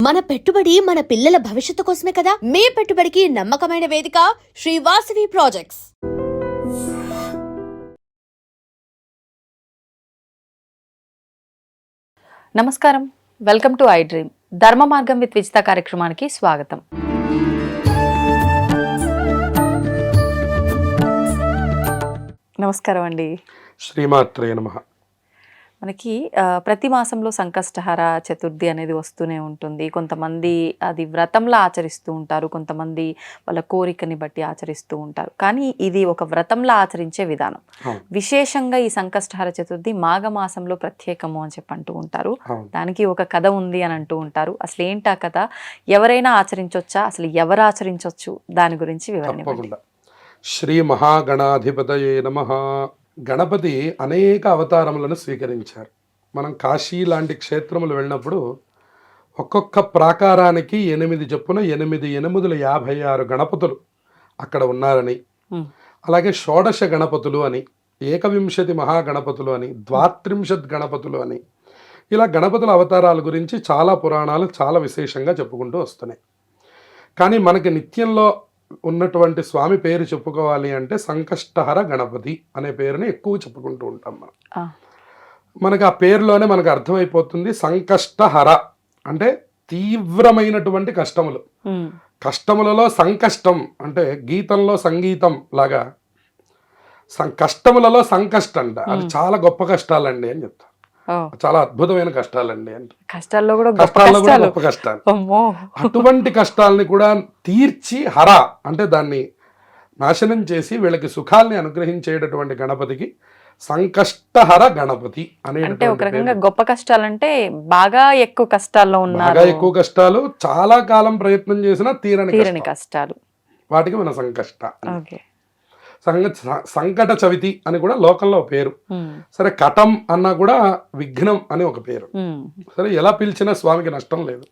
మన పెట్టుబడి మన పిల్లల భవిష్యత్తు కోసమే కదా. మీ పెట్టుబడికి నమ్మకమైన వేదిక శ్రీ వాసవి ప్రాజెక్ట్స్. నమస్కారం, వెల్కమ్ టు ఐ డ్రీమ్. ధర్మ మార్గం విత్ విజిత కార్యక్రమానికి స్వాగతం. నమస్కారం అండి. శ్రీమాత్రే నమః. మనకి ప్రతి మాసంలో సంకష్టహర చతుర్థి అనేది వస్తూనే ఉంటుంది. కొంతమంది అది వ్రతంలా ఆచరిస్తూ ఉంటారు, కొంతమంది వాళ్ళ కోరికని బట్టి ఆచరిస్తూ ఉంటారు. కానీ ఇది ఒక వ్రతంలా ఆచరించే విధానం. విశేషంగా ఈ సంకష్టహర చతుర్థి మాఘమాసంలో ప్రత్యేకము అని చెప్పి అంటూ ఉంటారు. దానికి ఒక కథ ఉంది అని అంటూ ఉంటారు. అసలు ఏంటి ఆ కథ? ఎవరైనా ఆచరించవచ్చా? అసలు ఎవరు ఆచరించవచ్చు? దాని గురించి వివరణ. శ్రీ మహాగణాధిపతయే నమః. గణపతి అనేక అవతారములను స్వీకరించారు. మనం కాశీ లాంటి క్షేత్రములు వెళ్ళినప్పుడు ఒక్కొక్క ప్రాకారానికి 8 చొప్పున 8,856 గణపతులు అక్కడ ఉన్నారని, అలాగే షోడశ గణపతులు అని, ఏకవింశతి మహాగణపతులు అని, ద్వాత్రింశత్ గణపతులు అని, ఇలా గణపతుల అవతారాల గురించి చాలా పురాణాలు చాలా విశేషంగా చెప్పుకుంటూ వస్తున్నాయి. కానీ మనకి నిత్యంలో ఉన్నటువంటి స్వామి పేరు చెప్పుకోవాలి అంటే సంకష్టహర గణపతి అనే పేరుని ఎక్కువ చెప్పుకుంటూ ఉంటాం మనం. మనకు ఆ పేరులోనే మనకు అర్థమైపోతుంది. సంకష్టహర అంటే తీవ్రమైనటువంటి కష్టములు. కష్టములలో సంకష్టం అంటే గీతంలో సంగీతం లాగా కష్టములలో సంకష్టం అంట. అది చాలా గొప్ప కష్టాలండి అని చెప్తారు. చాలా అద్భుతమైన కష్టాలండి అంటే కష్టాల్లో కూడా గొప్ప కష్టాలు. అటువంటి కష్టాలని కూడా తీర్చి హర అంటే దాన్ని నాశనం చేసి వీళ్ళకి సుఖాల్ని అనుగ్రహించేటటువంటి గణపతికి సంకష్టహర గణపతి అనే. ఒక రకంగా గొప్ప కష్టాలంటే బాగా ఎక్కువ కష్టాల్లో ఉన్నారు, బాగా ఎక్కువ కష్టాలు, చాలా కాలం ప్రయత్నం చేసినా తీరని కష్టాలు, వాటికి మన సంకష్ట. సంకట చవితి అని కూడా లోకంలో పేరు. సరే, కటం అన్నా కూడా విఘ్నం అని ఒక పేరు. సరే, ఎలా పిలిచినా స్వామికి నష్టం లేదు.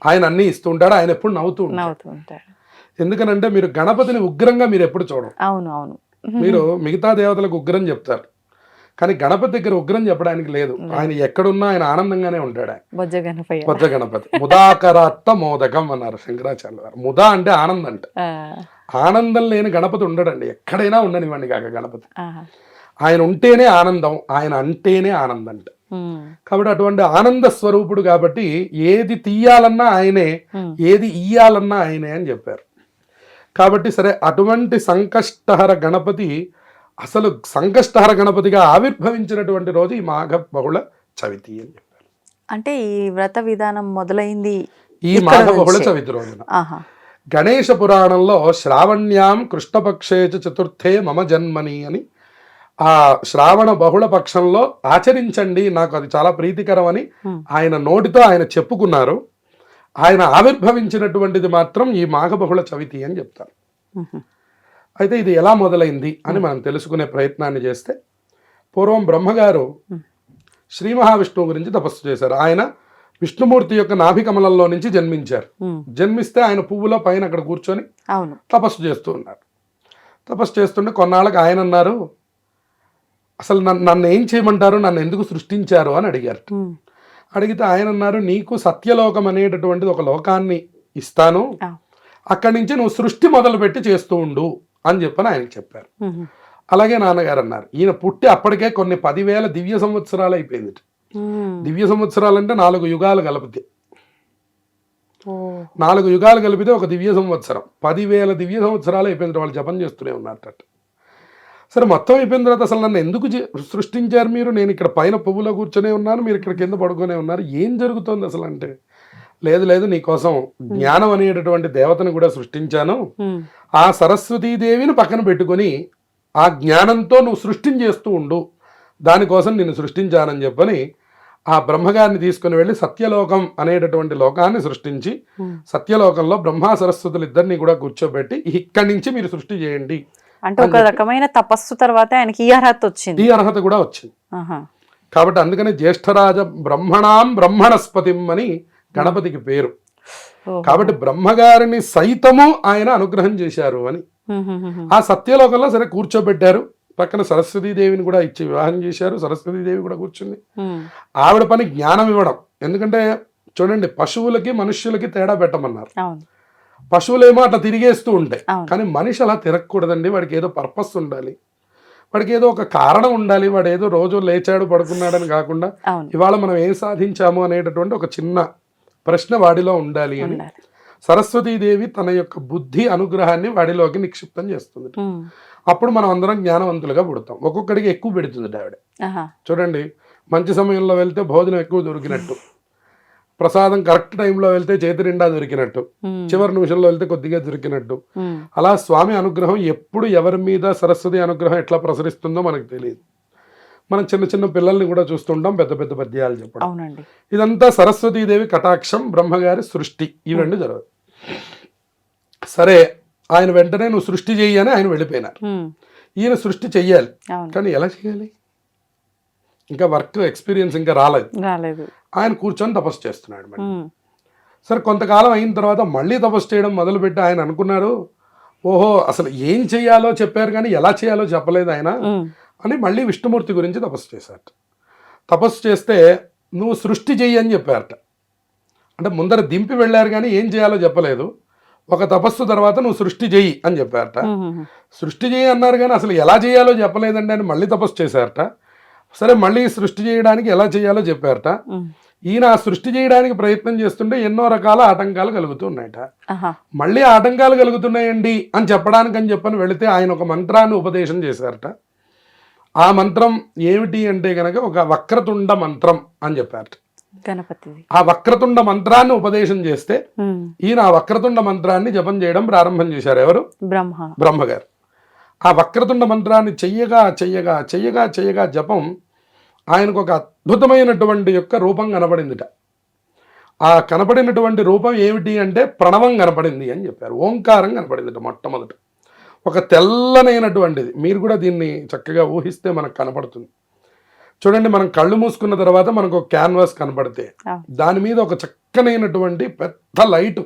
ఆయన అన్ని ఇస్తూ ఉంటాడు. ఆయన ఎప్పుడు నవ్వుతూ ఉంటాడు. ఎందుకనంటే మీరు గణపతిని ఉగ్రంగా మీరు ఎప్పుడు చూడరు. మీరు మిగతా దేవతలకు ఉగ్రం చెప్తారు, కానీ గణపతి దగ్గర ఉగ్రం చెప్పడానికి లేదు. ఆయన ఎక్కడున్నా ఆయన ఆనందంగానే ఉంటాడు. బొజ్జ గణపతి ముదాకరాత్త మోదకం అన్నారు శంకరాచార్య గారు. ముదా అంటే ఆనందం అంట. ఆనందం లేని గణపతి ఉండడండి. ఎక్కడైనా ఉండనివ్వండి కాక గణపతి. ఆయన ఉంటేనే ఆనందం, ఆయన అంటేనే ఆనందం అంట. కాబట్టి అటువంటి ఆనంద స్వరూపుడు కాబట్టి ఏది తీయాలన్నా ఆయనే, ఏది ఇయ్యాలన్నా ఆయనే అని చెప్పారు. కాబట్టి సరే, అటువంటి సంకష్టహర గణపతి అసలు సంకష్టహర గణపతిగా ఆవిర్భవించినటువంటి రోజు ఈ మాఘ బహుళ చవితి అని చెప్పారు. అంటే ఈ వ్రత విధానం మొదలైంది ఈ మాఘ బహుళ చవితి రోజున. గణేశ పురాణంలో శ్రావణ్యాం కృష్ణపక్షే చతుర్థే మమ జన్మని అని, ఆ శ్రావణ బహుళ పక్షంలో ఆచరించండి, నాకు అది చాలా ప్రీతికరం అని ఆయన నోటితో ఆయన చెప్పుకున్నారు. ఆయన ఆవిర్భవించినటువంటిది మాత్రం ఈ మాఘ బహుళ చవితి అని చెప్తారు. అయితే ఇది ఎలా మొదలైంది అని మనం తెలుసుకునే ప్రయత్నాన్ని చేస్తే, పూర్వం బ్రహ్మగారు శ్రీ మహావిష్ణువు గురించి తపస్సు చేశారు. ఆయన విష్ణుమూర్తి యొక్క నాభికమలంలో నుంచి జన్మించారు. జన్మిస్తే ఆయన పువ్వులో పైన అక్కడ కూర్చొని తపస్సు చేస్తూ ఉన్నారు. తపస్సు చేస్తుంటే కొన్నాళ్ళకి ఆయన అన్నారు, అసలు నన్ను ఏం చేయమంటారు, నన్ను ఎందుకు సృష్టించారు అని అడిగారు. అడిగితే ఆయన అన్నారు, నీకు సత్యలోకం అనేటటువంటిది ఒక లోకాన్ని ఇస్తాను, అక్కడి నుంచి నువ్వు సృష్టి మొదలుపెట్టి చేస్తూ ఉండు అని చెప్పని ఆయనకి చెప్పారు. అలాగే నాన్నగారు అన్నారు. ఈయన పుట్టి అప్పటికే కొన్ని 10,000 దివ్య సంవత్సరాలు అయిపోయింది. దివ్య సంవత్సరాలు అంటే 4 యుగాలు కలిపితే, 4 యుగాలు కలిపితే ఒక దివ్య సంవత్సరం. 10,000 దివ్య సంవత్సరాలు అయిపోయింది. వాళ్ళు జపం చేస్తూనే ఉన్నట్టు. సరే, మొత్తం అయిపోయిన తర్వాత అసలు నన్ను ఎందుకు సృష్టించారు మీరు? నేను ఇక్కడ పైన పువ్వులో కూర్చొనే ఉన్నాను, మీరు ఇక్కడ కింద పడుకునే ఉన్నారు, ఏం జరుగుతోంది అసలు అంటే, లేదు నీకోసం జ్ఞానం అనేటటువంటి దేవతను కూడా సృష్టించాను, ఆ సరస్వతీదేవిని పక్కన పెట్టుకొని ఆ జ్ఞానంతో నువ్వు సృష్టించేస్తూ ఉండు, దానికోసం నిన్ను సృష్టించానని చెప్పని ఆ బ్రహ్మగారిని తీసుకుని వెళ్ళి సత్యలోకం అనేటటువంటి లోకాన్ని సృష్టించి, సత్యలోకంలో బ్రహ్మ సరస్వతులు ఇద్దరిని కూడా కూర్చోబెట్టి ఇక్కడి నుంచి మీరు సృష్టి చేయండి అంటే ఒక రకమైన తపస్సు తర్వాత ఆయనకి ఈ అర్హత వచ్చింది. ఈ అర్హత కూడా వచ్చింది. కాబట్టి అందుకని జ్యేష్ఠరాజ బ్రహ్మణాం బ్రహ్మణస్పతిం అని గణపతికి పేరు. కాబట్టి బ్రహ్మగారిని సైతము ఆయన అనుగ్రహం చేశారు అని. ఆ సత్యలోకంలో సరే కూర్చోబెట్టారు. పక్కన సరస్వతీదేవిని కూడా ఇచ్చి వివాహం చేశారు. సరస్వతీదేవి కూడా కూర్చుంది. ఆవిడ పని జ్ఞానం ఇవ్వడం. ఎందుకంటే చూడండి, పశువులకి మనుష్యులకి తేడా పెట్టమన్నారు. అవును. పశువులేమో అట్లా తిరిగేస్తూ ఉంటాయి, అవును. కానీ మనిషి అలా తిరగకూడదండి. వాడికి ఏదో పర్పస్ ఉండాలి, వాడికి ఏదో ఒక కారణం ఉండాలి. వాడు ఏదో రోజు లేచాడు పడుకున్నాడని కాకుండా అవును. ఇవాళ మనం ఏం సాధించాము అనేటటువంటి ఒక చిన్న ప్రశ్న వాడిలో ఉండాలి అని ఉండాలి. సరస్వతీదేవి తన యొక్క బుద్ధి అనుగ్రహాన్ని వాడిలోకి నిక్షిప్తం చేస్తుంది. ఉమ్. అప్పుడు మనం అందరం జ్ఞానవంతులుగా పుడతాం. ఒక్కొక్కడికి ఎక్కువ పెడుతుంది ఆవిడ. ఆహా. చూడండి, మంచి సమయంలో వెళ్తే భోజనం ఎక్కువ దొరికినట్టు, ప్రసాదం కరెక్ట్ టైంలో వెళ్తే చేతి నిండా దొరికినట్టు, ఉమ్. చివరి నిమిషంలో వెళ్తే కొద్దిగా దొరికినట్టు. ఉమ్. అలా స్వామి అనుగ్రహం ఎప్పుడు ఎవరి మీద సరస్వతి అనుగ్రహం ఎట్లా ప్రసరిస్తుందో మనకు తెలియదు. మనం చిన్న చిన్న పిల్లల్ని కూడా చూస్తుంటాం పెద్ద పెద్ద పద్యాలు చెప్పడం. అవునండి. ఇదంతా సరస్వతీదేవి కటాక్షం, బ్రహ్మగారి సృష్టి, ఈ రెండు జరగదు. సరే, ఆయన వెంటనే నువ్వు సృష్టి చెయ్యి అని ఆయన వెళ్ళిపోయినారు. ఉమ్. ఈయన సృష్టి చెయ్యాలి, అవును. కానీ ఎలా చేయాలి? ఇంకా వర్క్ ఎక్స్పీరియన్స్ ఇంకా రాలేదు. రాలేదు. ఆయన కూర్చొని తపస్సు చేస్తున్నాడు. మళ్ళీ ఉమ్. సరే, కొంతకాలం అయిన తర్వాత మళ్ళీ తపస్సు చేయడం మొదలుపెట్టి ఆయన అనుకున్నారు, ఓహో అసలు ఏం చేయాలో చెప్పారు కానీ ఎలా చేయాలో చెప్పలేదు ఆయన ఉమ్. అని మళ్ళీ విష్ణుమూర్తి గురించి తపస్సు చేశారట. తపస్సు చేస్తే నువ్వు సృష్టి చెయ్యి అని చెప్పారట. అంటే ముందర దింపి వెళ్ళారు కానీ ఏం చేయాలో చెప్పలేదు. ఒక తపస్సు తర్వాత నువ్వు సృష్టి చెయ్యి అని చెప్పారట. ఉమ్. సృష్టి చేయి అన్నారు కానీ అసలు ఎలా చేయాలో చెప్పలేదండి అని మళ్ళీ తపస్సు చేశారట. సరే, మళ్ళీ సృష్టి చేయడానికి ఎలా చేయాలో చెప్పారట. ఉమ్. ఈయన ఆ సృష్టి చేయడానికి ప్రయత్నం చేస్తుంటే ఎన్నో రకాల ఆటంకాలు కలుగుతున్నాయట. ఆహా. మళ్ళీ ఆటంకాలు కలుగుతున్నాయండి అని చెప్పడానికి అని చెప్పని వెళితే ఆయన ఒక మంత్రాన్ని ఉపదేశం చేశారట. ఆ మంత్రం ఏమిటి అంటే కనుక ఒక వక్రతుండ మంత్రం అని చెప్పారట. గణపతిది. ఆ వక్రతుండ మంత్రాన్ని ఉపదేశం చేస్తే ఉమ్. ఈయన ఆ వక్రతుండ మంత్రాన్ని జపం చేయడం ప్రారంభం చేశారు. ఎవరు? బ్రహ్మ. బ్రహ్మగారు. ఆ వక్రతుండ మంత్రాన్ని చెయ్యగా చెయ్యగా చెయ్యగా చెయ్యగా జపం ఆయనకు ఒక అద్భుతమైనటువంటి యొక్క రూపం కనపడిందిట. ఆ కనపడినటువంటి రూపం ఏమిటి అంటే ప్రణవం కనపడింది అని చెప్పారు. ఓంకారం కనపడిందిట మొట్టమొదట. ఒక తెల్లనైనటువంటిది. మీరు కూడా దీన్ని చక్కగా ఊహిస్తే మనకు కనపడుతుంది. చూడండి, మనం కళ్ళు మూసుకున్న తర్వాత మనకు ఒక క్యాన్వాస్ కనపడితే దాని మీద ఒక చక్కనైనటువంటి పెద్ద లైట్,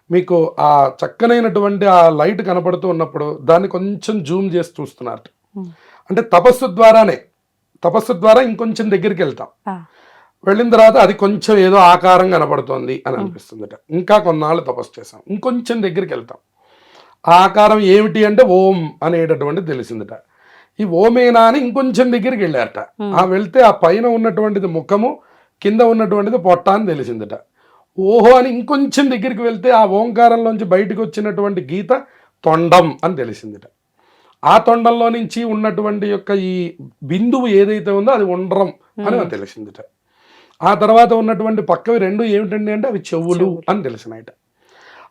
మీకు ఆ చక్కనైనటువంటి ఆ లైట్ కనపడుతూ ఉన్నప్పుడు దాన్ని కొంచెం జూమ్ చేసి చూస్తున్నారు. అంటే తపస్సు ద్వారా ఇంకొంచెం దగ్గరికి వెళ్తాం. వెళ్ళిన తర్వాత అది కొంచెం ఏదో ఆకారం కనపడుతోంది అని అనిపిస్తుందట. ఇంకా కొన్నాళ్ళు తపస్సు చేసాం, ఇంకొంచెం దగ్గరికి వెళ్తాం. ఆ ఆకారం ఏమిటి అంటే ఓం అనేటటువంటిది తెలిసిందట. ఈ ఓమేనా అని ఇంకొంచెం దగ్గరికి వెళ్ళారట. వెళ్తే ఆ పైన ఉన్నటువంటిది ముఖము, కింద ఉన్నటువంటిది పొట్ట అని తెలిసిందట. ఓహో అని ఇంకొంచెం దగ్గరికి వెళ్తే ఆ ఓంకారంలోంచి బయటకు వచ్చినటువంటి గీత తొండం అని తెలిసిందట. ఆ తొండంలో నుంచి ఉన్నటువంటి యొక్క ఈ బిందువు ఏదైతే ఉందో అది ఉండ్రం అని తెలిసిందట. ఆ తర్వాత ఉన్నటువంటి పక్కవి రెండు ఏమిటండి అంటే అవి చెవులు అని తెలిసినాయట.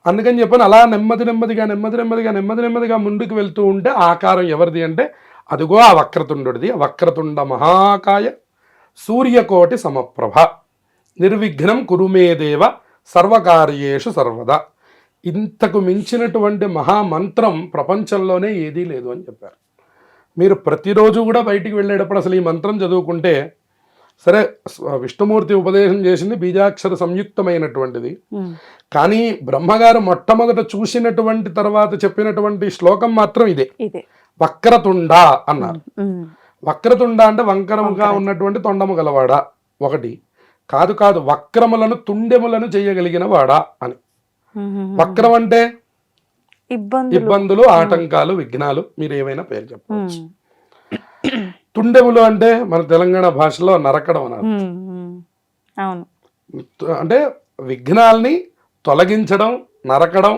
అందుకని చెప్పని అలా నెమ్మదిగా ముందుకు వెళ్తూ ఉంటే ఆకారం ఎవరిది అంటే అదిగో ఆ వక్రతుండుడిది. వక్రతుండ మహాకాయ సూర్యకోటి సమప్రభ నిర్విఘ్నం కురుమేదేవ సర్వకార్యేషు సర్వదా. ఇంతకు మించినటువంటి మహామంత్రం ప్రపంచంలోనే ఏదీ లేదు అని చెప్పారు. మీరు ప్రతిరోజు కూడా బయటికి వెళ్ళేటప్పుడు అసలు ఈ మంత్రం చదువుకుంటే, సరే విష్ణుమూర్తి ఉపదేశం చేసింది బీజాక్షర సంయుక్తమైనటువంటిది, కానీ బ్రహ్మగారు మొట్టమొదట చూసినటువంటి తర్వాత చెప్పినటువంటి శ్లోకం మాత్రం ఇదే, వక్రతుండ అన్నారు. వక్రతుండ అంటే వంకరముగా ఉన్నటువంటి తొండము గలవాడా ఒకటి కాదు, వక్రములను తుండెములను చేయగలిగిన వాడా అని. వక్రం అంటే ఇబ్బందులు, ఆటంకాలు, విఘ్నాలు, మీరు ఏమైనా పేరు చెప్పవచ్చు. తుండెములు అంటే మన తెలంగాణ భాషలో నరకడం అన్నారు. అంటే విఘ్నాల్ని తొలగించడం, నరకడం,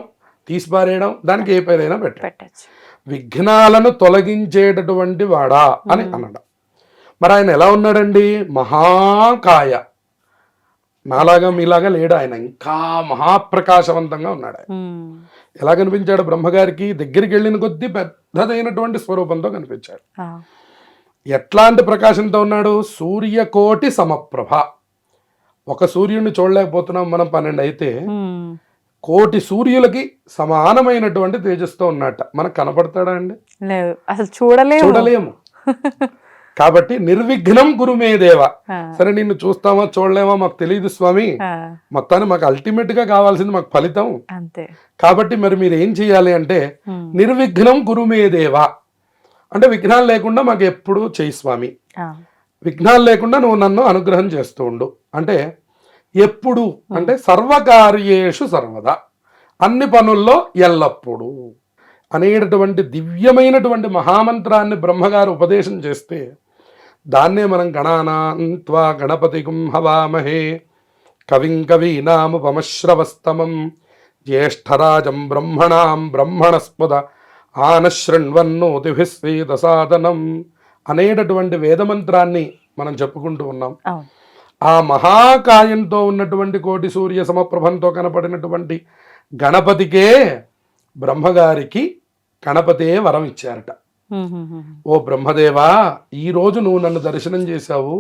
తీసిపారేయడం, దానికి ఏ పేరైనా పెట్టచ్చు. విఘ్నాలను తొలగించేటటువంటి వాడా అని అన్నాడు. మరి ఆయన ఎలా ఉన్నాడండి? మహాకాయ. నాలాగా మీలాగా లేడు ఆయన, ఇంకా మహాప్రకాశవంతంగా ఉన్నాడు ఆయన. ఎలా కనిపించాడు బ్రహ్మగారికి? దగ్గరికి వెళ్ళిన కొద్దీ పెద్దదైనటువంటి స్వరూపంతో కనిపించాడు. ఎట్లాంటి ప్రకాశంతో ఉన్నాడు? సూర్యకోటి సమప్రభ. ఒక సూర్యుడిని చూడలేకపోతున్నాం మనం, 12 అయితే కోటి సూర్యులకి సమానమైనటువంటి తేజస్తో ఉన్నట్ట. మనకు కనపడతాడా అండి? అసలు చూడలేము. కాబట్టి నిర్విఘ్నం గురుమేదేవ. సరే, నిన్ను చూస్తామా చూడలేమా మాకు తెలియదు స్వామి, మొత్తాన్ని మాకు అల్టిమేట్ గా కావాల్సింది మాకు ఫలితం. కాబట్టి మరి మీరు ఏం చెయ్యాలి అంటే నిర్విఘ్నం గురుమేదేవ అంటే విఘ్నాలు లేకుండా మాకు ఎప్పుడు చేయి స్వామి, విఘ్నాలు లేకుండా నువ్వు నన్ను అనుగ్రహం చేస్తూ ఉండు. అంటే ఎప్పుడు అంటే సర్వకార్యేషు సర్వదా, అన్ని పనుల్లో ఎల్లప్పుడూ అనేటటువంటి దివ్యమైనటువంటి మహామంత్రాన్ని బ్రహ్మగారు ఉపదేశం చేస్తే దాన్నే మనం గణానాన్త్వా గణపతిగుం హవామహే కవిం కవీనాముపమశ్రవస్తమం జ్యేష్ఠరాజం బ్రహ్మణాం బ్రహ్మణస్పద ఆనశృణ్వన్నోతిభిస్వేదసాదనం అనేటటువంటి వేదమంత్రాన్ని మనం చెప్పుకుంటూ ఉన్నాం. అవును. ఆ మహాకాయంతో ఉన్నటువంటి కోటి సూర్య సమప్రభంతో కనపడినటువంటి గణపతికే బ్రహ్మగారికి గణపతే వరం ఇచ్చారట. ఓ బ్రహ్మదేవా, ఈ రోజు నువ్వు నన్ను దర్శనం చేశావు,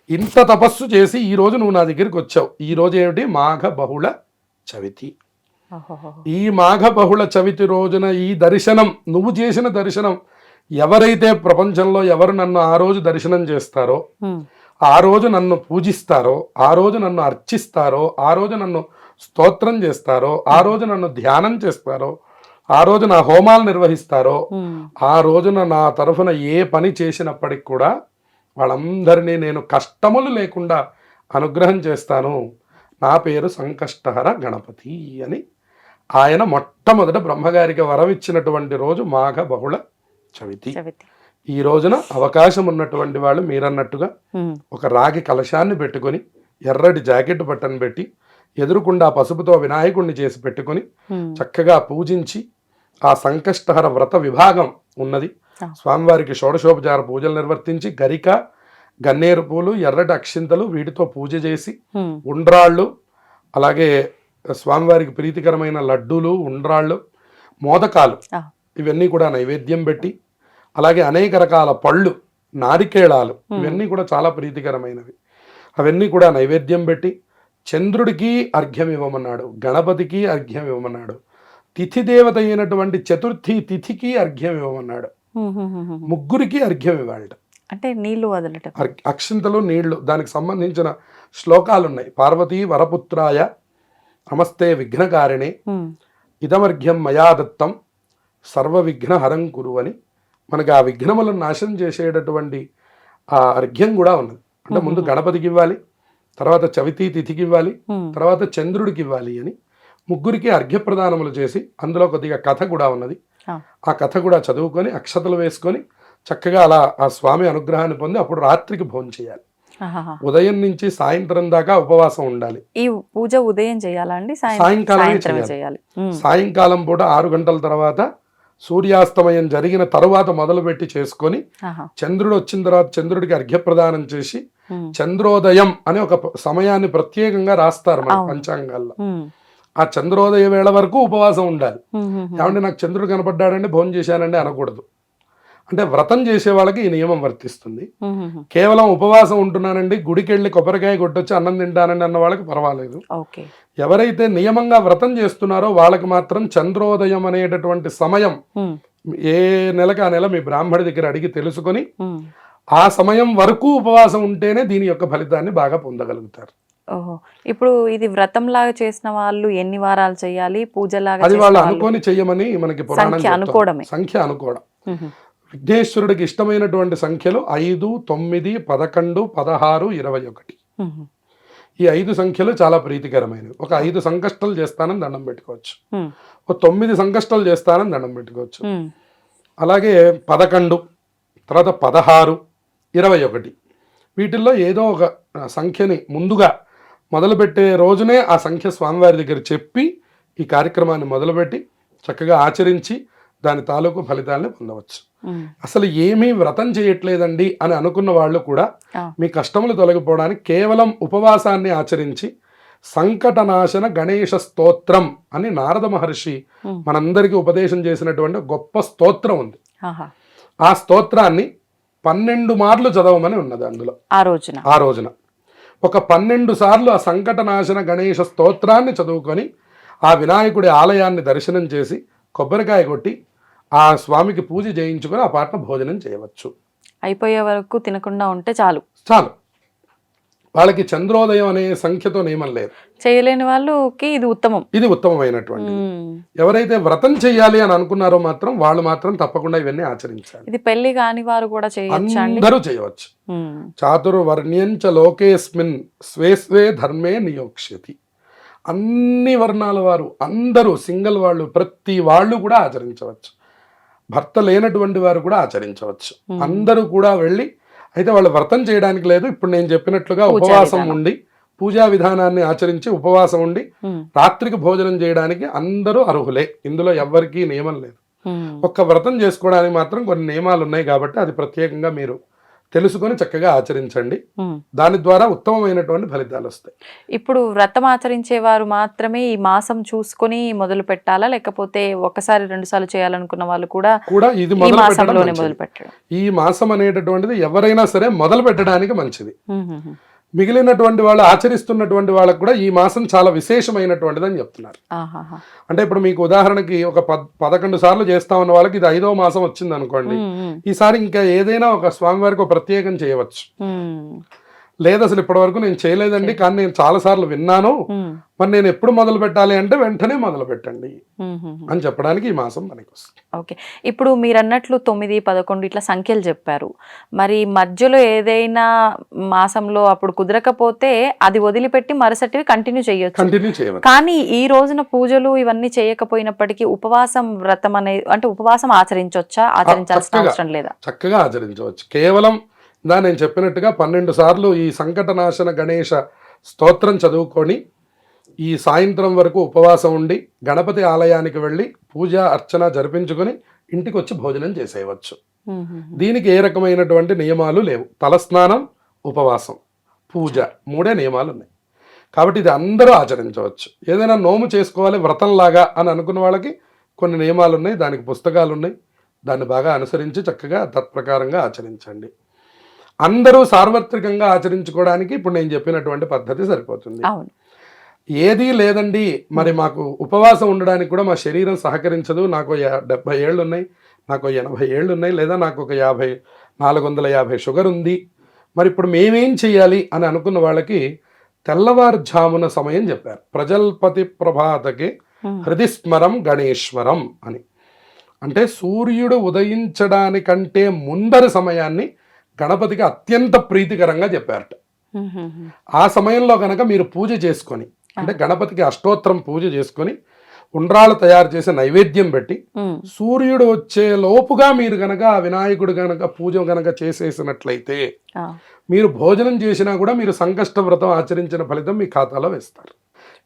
ఇంత తపస్సు చేసి ఈ రోజు నువ్వు నా దగ్గరికి వచ్చావు. ఈ రోజు ఏమిటి? మాఘ బహుళ చవితి. ఈ మాఘ బహుళ చవితి రోజున ఈ దర్శనం, నువ్వు చేసిన దర్శనం, ఎవరైతే ప్రపంచంలో ఎవరు నన్ను ఆ రోజు దర్శనం చేస్తారో, ఆ రోజు నన్ను పూజిస్తారో, ఆ రోజు నన్ను అర్చిస్తారో, ఆ రోజు నన్ను స్తోత్రం చేస్తారో, ఆ రోజు నన్ను ధ్యానం చేస్తారో, ఆ రోజు నా హోమాలు నిర్వహిస్తారో, ఆ రోజున నా తరఫున ఏ పని చేసినప్పటికి కూడా వాళ్ళందరినీ నేను కష్టములు లేకుండా అనుగ్రహం చేస్తాను. నా పేరు సంకష్టహర గణపతి అని ఆయన మొట్టమొదట బ్రహ్మగారికి వరం ఇచ్చినటువంటి రోజు మాఘ బహుళ చవితి. ఈ రోజున అవకాశం ఉన్నటువంటి వాళ్ళు మీరన్నట్టుగా ఒక రాగి కలశాన్ని పెట్టుకొని, ఎర్రటి జాకెట్ బట్టను పెట్టి, ఎదురుకుండా పసుపుతో వినాయకుడిని చేసి పెట్టుకొని చక్కగా పూజించి, ఆ సంకష్టహర వ్రత విభాగం ఉన్నది, స్వామివారికి షోడశోపచార పూజలు నిర్వర్తించి గరిక, గన్నేరు పూలు, ఎర్రటి అక్షింతలు వీటితో పూజ చేసి, ఉండ్రాళ్ళు, అలాగే స్వామివారికి ప్రీతికరమైన లడ్డూలు, ఉండ్రాళ్ళు, మోదకాలు ఇవన్నీ కూడా నైవేద్యం పెట్టి, అలాగే అనేక రకాల పళ్ళు, నారికేళాలు ఇవన్నీ కూడా చాలా ప్రీతికరమైనవి, అవన్నీ కూడా నైవేద్యం పెట్టి చంద్రుడికి అర్ఘ్యం ఇవ్వమన్నాడు, గణపతికి అర్ఘ్యం ఇవ్వమన్నాడు, తిథి దేవత అయినటువంటి చతుర్థి తిథికి అర్ఘ్యం ఇవ్వమన్నాడు, ముగ్గురికి అర్ఘ్యం ఇవ్వాలట. అంటే నీళ్లు వదలటం, అక్షింతలు, నీళ్లు, దానికి సంబంధించిన శ్లోకాలు ఉన్నాయి. పార్వతీ వరపుత్రాయ నమస్తే విఘ్నకారిణే ఇదమర్ఘ్యం మయా దత్తం సర్వ విఘ్న హరం కురు అని మనకి ఆ విఘ్నములను నాశనం చేసేటటువంటి ఆ అర్ఘ్యం కూడా ఉన్నది. అంటే ముందు గణపతికి ఇవ్వాలి, తర్వాత చవితి తిథికి ఇవ్వాలి, తర్వాత చంద్రుడికి ఇవ్వాలి అని ముగ్గురికి అర్ఘ్యప్రదానములు చేసి, అందులో కొద్దిగా కథ కూడా ఉన్నది. ఆ కథ కూడా చదువుకొని అక్షతలు వేసుకొని చక్కగా అలా ఆ స్వామి అనుగ్రహాన్ని పొంది అప్పుడు రాత్రికి భోజనం చేయాలి. ఉదయం నుంచి సాయంత్రం దాకా ఉపవాసం ఉండాలి. ఈ పూజ ఉదయం చేయాలండి? సాయంకాలమే చేయాలి. సాయంకాలం పూట 6 గంటల తర్వాత సూర్యాస్తమయం జరిగిన తరువాత మొదలుపెట్టి చేసుకొని, చంద్రుడు వచ్చిన తర్వాత చంద్రుడికి అర్ఘ్యప్రదానం చేసి, చంద్రోదయం అనే ఒక సమయాన్ని ప్రత్యేకంగా రాస్తారు మన పంచాంగాల్లో. ఆ చంద్రోదయ వేళ వరకు ఉపవాసం ఉండాలి. ఏమంటే నాకు చంద్రుడు కనపడ్డాడండి భోజనం చేశానండి అనకూడదు. అంటే వ్రతం చేసే వాళ్ళకి ఈ నియమం వర్తిస్తుంది. కేవలం ఉపవాసం ఉంటున్నానండి, గుడికి వెళ్ళి కొబ్బరికాయ కొట్టొచ్చి అన్నం తింటానండి అన్న వాళ్ళకి పర్వాలేదు. ఎవరైతే నియమంగా వ్రతం చేస్తున్నారో వాళ్ళకి మాత్రం చంద్రోదయం అనేటటువంటి సమయం ఏ నెలకు ఆ నెల మీ బ్రాహ్మడి దగ్గర అడిగి తెలుసుకొని ఆ సమయం వరకు ఉపవాసం ఉంటేనే దీని యొక్క ఫలితాన్ని బాగా పొందగలుగుతారు. ఓహో, ఇప్పుడు ఇది వ్రతం లాగా చేసిన వాళ్ళు ఎన్ని వారాలు చేయాలి? పూజలాగా అది వాళ్ళు అనుకోని చెయ్యమని మనకి పురాణం అనుకోవడమే, సంఖ్య అనుకోవడం. విఘ్నేశ్వరుడికి ఇష్టమైనటువంటి సంఖ్యలు 5, 9, 11, 16, 21. ఈ 5 సంఖ్యలు చాలా ప్రీతికరమైనవి. ఒక 5 సంకష్టాలు చేస్తానని దండం పెట్టుకోవచ్చు, ఒక 9 సంకష్టాలు చేస్తానని దండం పెట్టుకోవచ్చు, అలాగే 11, తర్వాత 16, 21 వీటిల్లో ఏదో ఒక సంఖ్యని ముందుగా మొదలుపెట్టే రోజునే ఆ సంఖ్య స్వామివారి దగ్గర చెప్పి ఈ కార్యక్రమాన్ని మొదలుపెట్టి చక్కగా ఆచరించి దాని తాలూకు ఫలితాలని పొందవచ్చు. అసలు ఏమీ వ్రతం చేయట్లేదండి అని అనుకున్న వాళ్ళు కూడా మీ కష్టములు తొలగిపోవడానికి కేవలం ఉపవాసాన్ని ఆచరించి సంకటనాశన గణేశ స్తోత్రం అని నారద మహర్షి మనందరికీ ఉపదేశం చేసినటువంటి గొప్ప స్తోత్రం ఉంది. ఆ స్తోత్రాన్ని 12 మార్లు చదవమని ఉన్నది అందులో. ఆ రోజున ఒక 12 సార్లు ఆ సంకటనాశన గణేశ స్తోత్రాన్ని చదువుకొని ఆ వినాయకుడి ఆలయాన్ని దర్శనం చేసి కొబ్బరికాయ కొట్టి ఆ స్వామికి పూజ చేయించుకొని ఆ పాటన భోజనం చేయవచ్చు. అయిపోయే వరకు తినకుండా ఉంటే చాలు. వాళ్ళకి చంద్రోదయం అనే సంఖ్యతో నియమం లేదు. చేయలేని వాళ్ళకి ఇది ఉత్తమం. ఇది ఉత్తమమైనటువంటి. ఎవరైతే వ్రతం చేయాలి అని అనుకున్నారో మాత్రం వాళ్ళు మాత్రం తప్పకుండా ఇవన్నీ ఆచరించాలి. ఇది పెళ్లి కాని వారు కూడా చేయొచ్చా అండి? అందరూ చేయవచ్చు. చాతుర్వర్ణ్యంచ లోకేస్మిన్ స్వే స్వే ధర్మే నియోక్ష్యతి. అన్ని వర్ణాల వారు అందరూ, సింగిల్ వాళ్ళు, ప్రతి వాళ్ళు కూడా ఆచరించవచ్చు. భర్త లేనటువంటి వారు కూడా ఆచరించవచ్చు. అందరూ కూడా వెళ్ళి, అయితే వాళ్ళు వ్రతం చేయడానికి లేదు, ఇప్పుడు నేను చెప్పినట్లుగా ఉపవాసం ఉండి పూజా విధానాన్ని ఆచరించి ఉపవాసం ఉండి రాత్రికి భోజనం చేయడానికి అందరూ అర్హులే. ఇందులో ఎవ్వరికీ నియమం లేదు. ఒక్క వ్రతం చేసుకోవడానికి మాత్రం కొన్ని నియమాలు ఉన్నాయి కాబట్టి అది ప్రత్యేకంగా మీరు తెలుసుకొని చక్కగా ఆచరించండి. దాని ద్వారా ఉత్తమమైనటువంటి ఫలితాలు వస్తాయి. ఇప్పుడు వ్రతం ఆచరించే వారు మాత్రమే ఈ మాసం చూసుకొని మొదలు పెట్టాలా, లేకపోతే ఒకసారి 2 సార్లు చేయాలనుకున్న వాళ్ళు కూడా ఇది ఈ మాసంలోనే మొదలు పెట్టడం? ఈ మాసం అనేటటువంటిది ఎవరైనా సరే మొదలు పెట్టడానికి మంచిది. మిగిలినటువంటి వాళ్ళు ఆచరిస్తున్నటువంటి వాళ్ళకు కూడా ఈ మాసం చాలా విశేషమైనటువంటిది అని చెప్తున్నారు. అంటే ఇప్పుడు మీకు ఉదాహరణకి ఒక 11 సార్లు చేస్తామన్న వాళ్ళకి ఇది 5వ మాసం వచ్చింది అనుకోండి, ఈసారి ఇంకా ఏదైనా ఒక స్వామివారికి ఒక ప్రత్యేకం చేయవచ్చు. లేదు అసలు ఇప్పటి వరకు నేను చేయలేదండి, కానీ నేను చాలా సార్లు విన్నాను, మరి నేను ఎప్పుడు మొదలు పెట్టాలి అంటే వెంటనే మొదలు పెట్టండి అని చెప్పడానికి ఈ మాసం మనకి వస్తుంది. ఓకే, ఇప్పుడు మీరు అన్నట్లు 9, 11 ఇట్లా సంఖ్యలు చెప్పారు. మరి మధ్యలో ఏదైనా మాసంలో అప్పుడు కుదరకపోతే అది వదిలిపెట్టి మరుసటివి కంటిన్యూ చేయొచ్చు. కానీ ఈ రోజున పూజలు ఇవన్నీ చేయకపోయినప్పటికీ ఉపవాసం వ్రతం అనేది, అంటే ఉపవాసం ఆచరించవచ్చా, ఆచరించాల్సిన అవసరం లేదా? చక్కగా ఆచరించవచ్చు. కేవలం నేను చెప్పినట్టుగా 12 సార్లు ఈ సంకటనాశన గణేష స్తోత్రం చదువుకొని ఈ సాయంత్రం వరకు ఉపవాసం ఉండి గణపతి ఆలయానికి వెళ్ళి పూజ అర్చన జరిపించుకొని ఇంటికి వచ్చి భోజనం చేసేయవచ్చు. దీనికి ఏ రకమైనటువంటి నియమాలు లేవు. తలస్నానం, ఉపవాసం, పూజ, 3 నియమాలు ఉన్నాయి. కాబట్టి ఇది అందరూ ఆచరించవచ్చు. ఏదైనా నోము చేసుకోవాలి వ్రతంలాగా అని అనుకున్న వాళ్ళకి కొన్ని నియమాలు ఉన్నాయి, దానికి పుస్తకాలు ఉన్నాయి. దాన్ని బాగా అనుసరించి చక్కగా తత్ప్రకారంగా ఆచరించండి. అందరూ సార్వత్రికంగా ఆచరించుకోవడానికి ఇప్పుడు నేను చెప్పినటువంటి పద్ధతి సరిపోతుంది. ఏదీ లేదండి, మరి మాకు ఉపవాసం ఉండడానికి కూడా మా శరీరం సహకరించదు, నాకు 70 ఏళ్ళు ఉన్నాయి, నాకు 80 ఏళ్ళు ఉన్నాయి, లేదా నాకు ఒక 450 షుగర్ ఉంది, మరి ఇప్పుడు మేమేం చెయ్యాలి అని అనుకున్న వాళ్ళకి తెల్లవారుజామున సమయం చెప్పారు. ప్రజల్పతి ప్రభాతకి హృదిస్మరం గణేశ్వరం అని. అంటే సూర్యుడు ఉదయించడానికంటే ముందరి సమయాన్ని గణపతికి అత్యంత ప్రీతికరంగా చెప్పారట. ఆ సమయంలో కనుక మీరు పూజ చేసుకొని, అంటే గణపతికి అష్టోత్తరం పూజ చేసుకొని ఉండ్రాలు తయారు చేసి నైవేద్యం పెట్టి సూర్యుడు వచ్చే లోపుగా మీరు గనక ఆ వినాయకుడు గనక పూజ గనక చేసేసినట్లయితే మీరు భోజనం చేసినా కూడా మీరు సంకష్ట వ్రతం ఆచరించిన ఫలితం మీ ఖాతాలో వేస్తారు.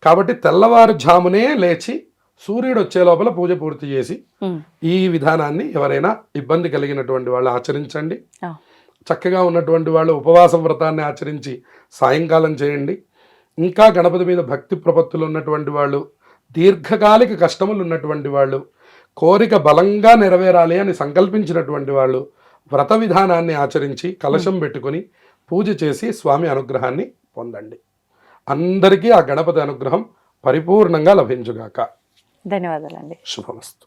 కాబట్టి తెల్లవారుజామునే లేచి సూర్యుడు వచ్చే లోపల పూజ పూర్తి చేసి ఈ విధానాన్ని ఎవరైనా ఇబ్బంది కలిగినటువంటి వాళ్ళు ఆచరించండి. చక్కగా ఉన్నటువంటి వాళ్ళు ఉపవాస వ్రతాన్ని ఆచరించి సాయంకాలం చేయండి. ఇంకా గణపతి మీద భక్తి ప్రపత్తులు ఉన్నటువంటి వాళ్ళు, దీర్ఘకాలిక కష్టములు ఉన్నటువంటి వాళ్ళు, కోరిక బలంగా నెరవేరాలి అని సంకల్పించినటువంటి వాళ్ళు వ్రత విధానాన్ని ఆచరించి కలశం పెట్టుకొని పూజ చేసి స్వామి అనుగ్రహాన్ని పొందండి. అందరికీ ఆ గణపతి అనుగ్రహం పరిపూర్ణంగా లభించుగాక. ధన్యవాదాలండి. శుభమస్తు.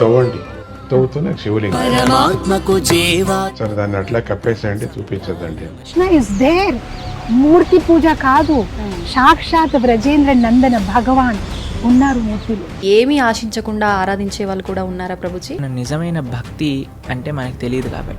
తవ్వండి, తవ్వుతూనే శివలింగం. పరమాత్మకు జీవా. సరే దాన్ని అట్లా కప్పేసేయండి, చూపించదండి. Krishna is there. మూర్తి పూజ కాదు, సాక్షాత్ బ్రజేంద్ర నందన భగవాన్ ఉన్నారు మూర్తిలో. ఏమీ ఆశించకుండా ఆరాధించే వాళ్ళు కూడా ఉన్నారా ప్రభుజీ? నిజమైన భక్తి అంటే మనకు తెలియదు కాబట్టి